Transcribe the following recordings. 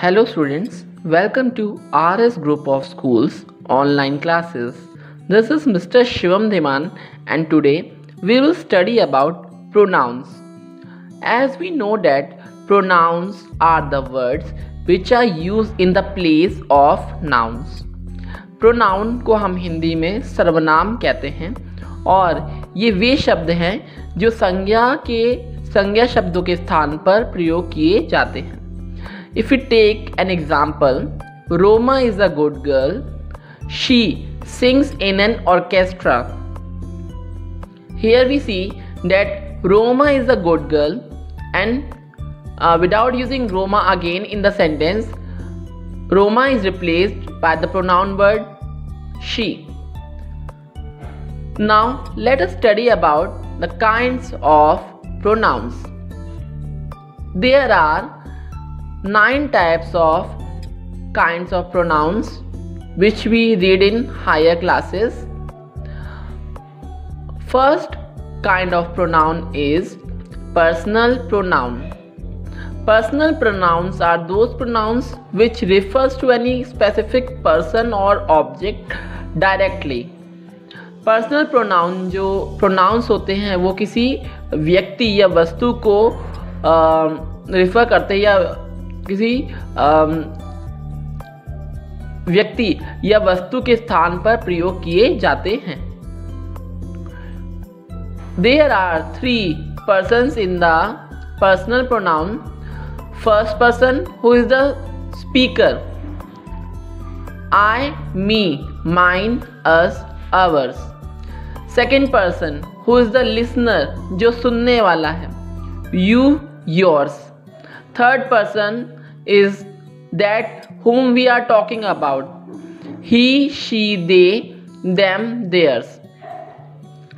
Hello students, welcome to RS Group of Schools online classes. This is Mr. Shivam Dhiman and today we will study about pronouns. As we know that pronouns are the words which are used in the place of nouns. Pronoun को हम हिंदी में सर्वनाम कहते हैं और ये वे शब्द हैं जो संज्ञा शब्दों के स्थान पर प्रयोग किए जाते हैं. If we take an example, Roma is a good girl. She sings in an orchestra. Here we see that Roma is a good girl and without using Roma again in the sentence, Roma is replaced by the pronoun word she. Now let us study about the kinds of pronouns. There are 9 types of kinds of pronouns which we read in higher classes. First kind of pronoun is personal pronoun. Personal pronouns are those pronouns which refers to any specific person or object directly. Personal pronoun जो pronounce होते हैं वो किसी व्यक्ति या वस्तु को refer करते हैं या किसी व्यक्ति या वस्तु के स्थान पर प्रयोग किए जाते हैं. There are 3 persons in the personal pronoun. First person, who is the speaker. I, me, mine, us, ours. Second person, who is the listener, जो सुनने वाला है. You, yours. Third person is that whom we are talking about. He, she, they, them, theirs.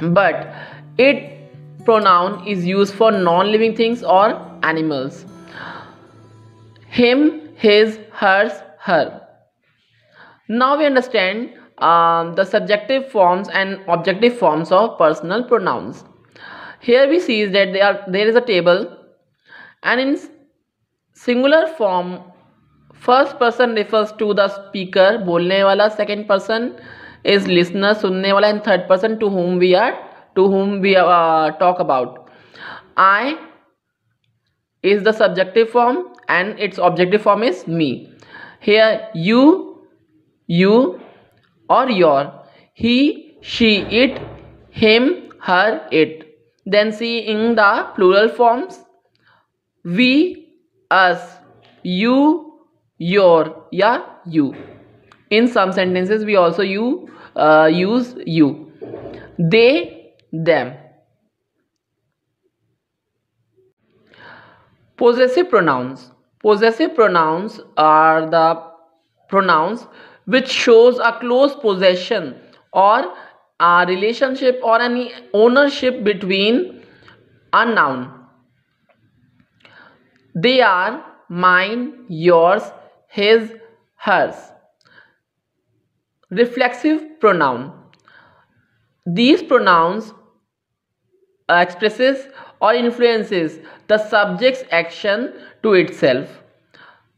But it pronoun is used for non-living things or animals. Him, his, hers, her. Now we understand the subjective forms and objective forms of personal pronouns. Here we see that there is a table, and in singular form first person refers to the speaker, बोलने वाला. Second person is listener, सुनने वाला. and third person to whom we talk about. I is the subjective form and its objective form is me. Here you or your, he, she, it, him, her, it. Then see in the plural forms, we, us, you, your, ya, you. In some sentences we also use you. They, them. Possessive pronouns. Possessive pronouns are the pronouns which shows a close possession or a relationship or any ownership between a noun. They are mine, yours, his, hers. Reflexive pronoun. These pronouns expresses or influences the subject's action to itself.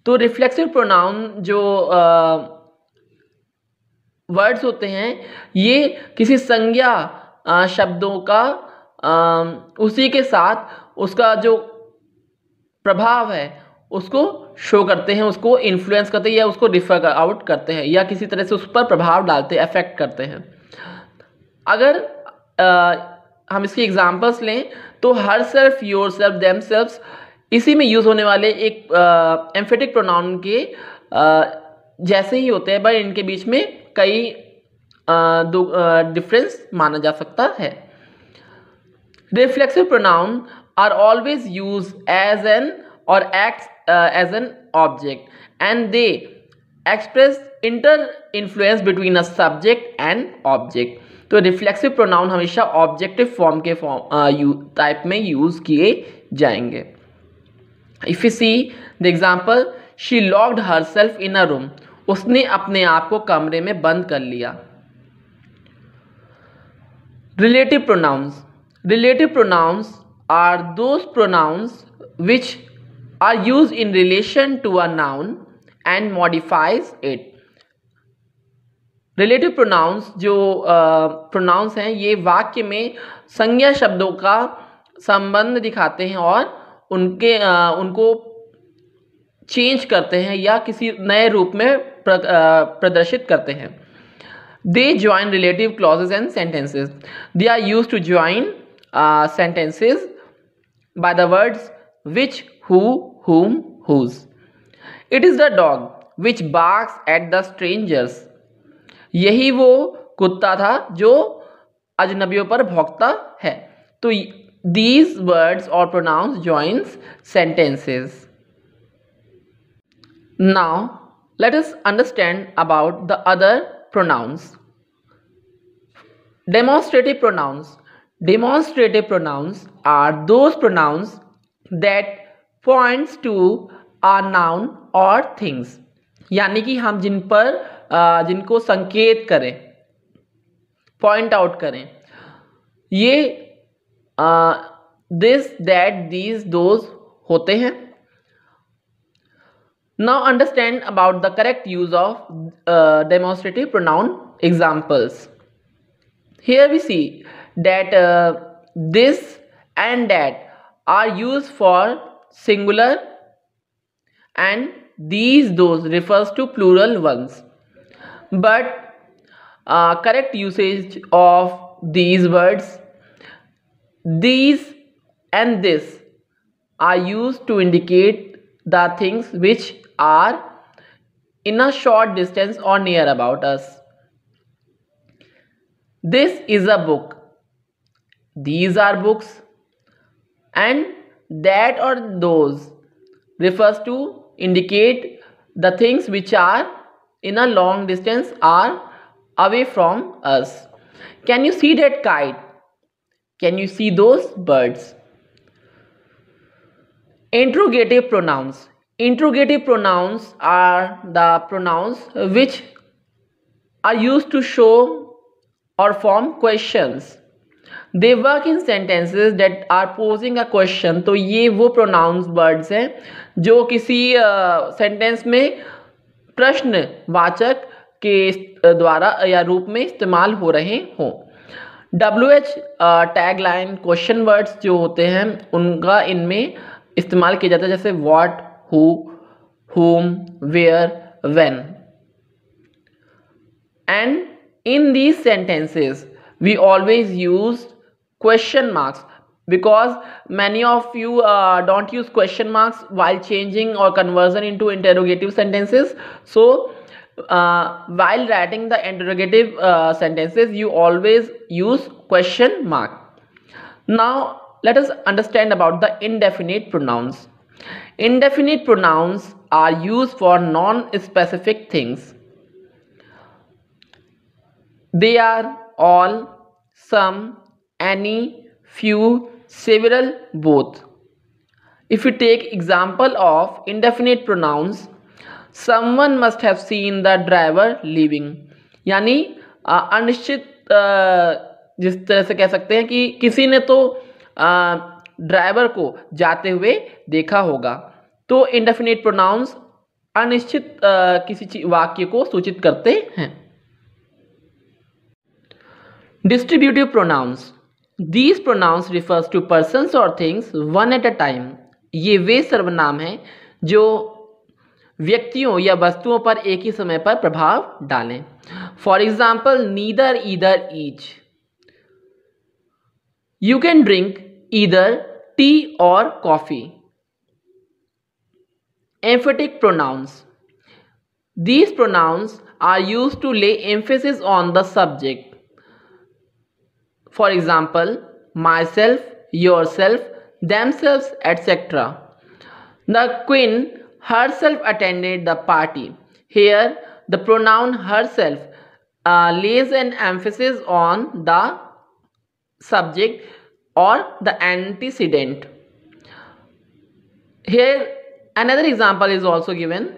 तो reflexive pronoun जो words होते हैं ये किसी संज्ञा शब्दों का उसी के साथ उसका जो प्रभाव है उसको शो करते हैं, उसको इन्फ्लुएंस करते हैं या उसको रिफर आउट करते हैं या किसी तरह से उस पर प्रभाव डालते हैं, अफेक्ट करते हैं. अगर हम इसकी एग्जांपल्स लें तो her self, your self, them self इसी में यूज़ होने वाले एक एम्फेटिक प्रोनाउन के जैसे ही होते हैं, बट इनके बीच में कई डिफरेंस माना जा सकता है. Reflexive pronoun are always use as an और act as an object and they express inter influence between a subject and object. तो रिफ्लेक्सिव प्रोनाउन हमेशा ऑब्जेक्टिव फॉर्म के टाइप में यूज किए जाएंगे. If you see the example, she locked herself in a room. उसने अपने आप को कमरे में बंद कर लिया. Relative pronouns. Relative pronouns are those pronouns which are used in relation to a noun and modifies it. Relative pronouns जो प्रोनाउंस हैं ये वाक्य में संज्ञा शब्दों का संबंध दिखाते हैं और उनको चेंज करते हैं या किसी नए रूप में प्रदर्शित करते हैं. They join relative clauses and sentences. They are used to join sentences by the words which, who, whom, whose. It is the dog which barks at the strangers. यही वो कुत्ता था जो अजनबियों पर भौंकता है. तो these words or pronouns joins sentences. Now let us understand about the other pronouns. Demonstrative pronouns. Demonstrative pronouns are those pronouns that points to a noun or things. यानी कि हम जिनको संकेत करें, पॉइंट आउट करें. ये दिस, दैट, दीज, दोज होते हैं. Now understand about the correct use of demonstrative pronoun examples. Here we see that this and that are used for singular and these, those refers to plural ones. But correct usage of these words, these and this, are used to indicate the things which are in a short distance or near about us. This is a book. These are books. And that or those refers to indicate the things which are in a long distance or away from us. Can you see that kite? Can you see those birds? Interrogative pronouns. Interrogative pronouns are the pronouns which are used to show or form questions. They work in sentences that are posing a question. तो ये वो pronouns words हैं जो किसी sentence में प्रश्नवाचक के द्वारा या रूप में इस्तेमाल हो रहे हों. WH tag line question words जो होते हैं उनका इनमें इस्तेमाल किया जाता है, जैसे what, who, whom, where, when. And in these sentences we always use question marks because many of you don't use question marks while changing or conversion into interrogative sentences. So while writing the interrogative sentences you always use question mark. Now let us understand about the indefinite pronouns. Indefinite pronouns are used for non-specific things. They are all, some, any, few, several, both. If you take example of indefinite pronouns, someone must have seen the driver leaving. यानी अनिश्चित जिस तरह से कह सकते हैं कि किसी ने तो ड्राइवर को जाते हुए देखा होगा. तो इंडेफिनिट प्रोनाउंस अनिश्चित किसी वाक्य को सूचित करते हैं. Distributive pronounce. These pronouns refers to persons or things one at a time. ये वे सर्वनाम हैं जो व्यक्तियों या वस्तुओं पर एक ही समय पर प्रभाव डालें. For example neither, either, each. You can drink either tea or coffee. Emphatic pronouns. These pronouns are used to lay emphasis on the subject. For example, myself, yourself, themselves, etc. The queen herself attended the party. Here, the pronoun herself lays an emphasis on the subject or the antecedent. Here, another example is also given.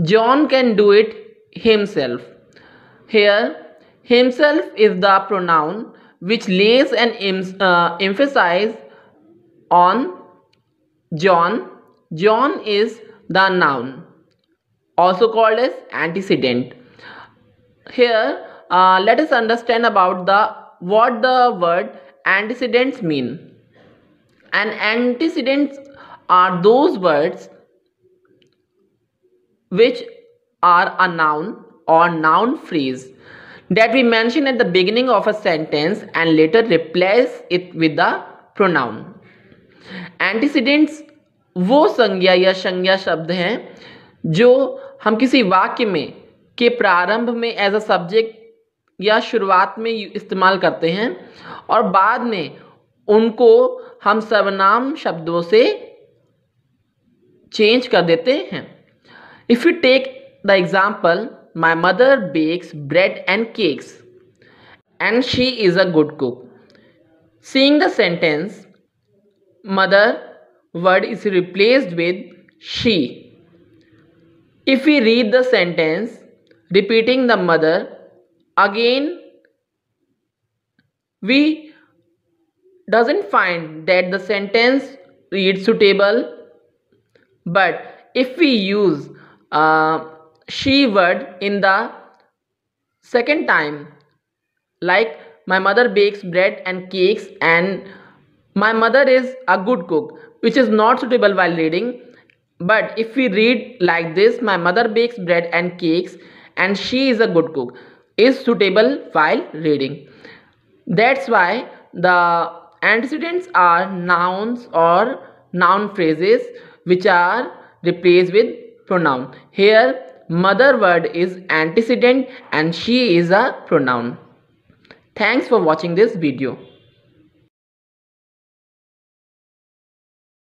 John can do it himself. Here, himself is the pronoun which lays an emphasis on John. John is the noun. also called as antecedent. Here, let us understand about what the word antecedents mean. And antecedents are those words which are a noun or noun phrase that we mention at the beginning of a sentence and later replace it with the pronoun. Antecedents वो संज्ञा या संज्ञा शब्द हैं जो हम किसी वाक्य में के प्रारंभ में एज अ सब्जेक्ट या शुरुआत में इस्तेमाल करते हैं और बाद में उनको हम सर्वनाम शब्दों से चेंज कर देते हैं. If you take the example, my mother bakes bread and cakes and she is a good cook. Seeing the sentence, mother word is replaced with she. If we read the sentence repeating the mother, again we doesn't find that the sentence reads suitable. But if we use she word in the second time, like my mother bakes bread and cakes and my mother is a good cook, which is not suitable while reading. But if we read like this, my mother bakes bread and cakes and she is a good cook, is suitable while reading. That's why the antecedents are nouns or noun phrases which are replaced with pronoun. Here mother word is antecedent and she is a pronoun. Thanks for watching this video.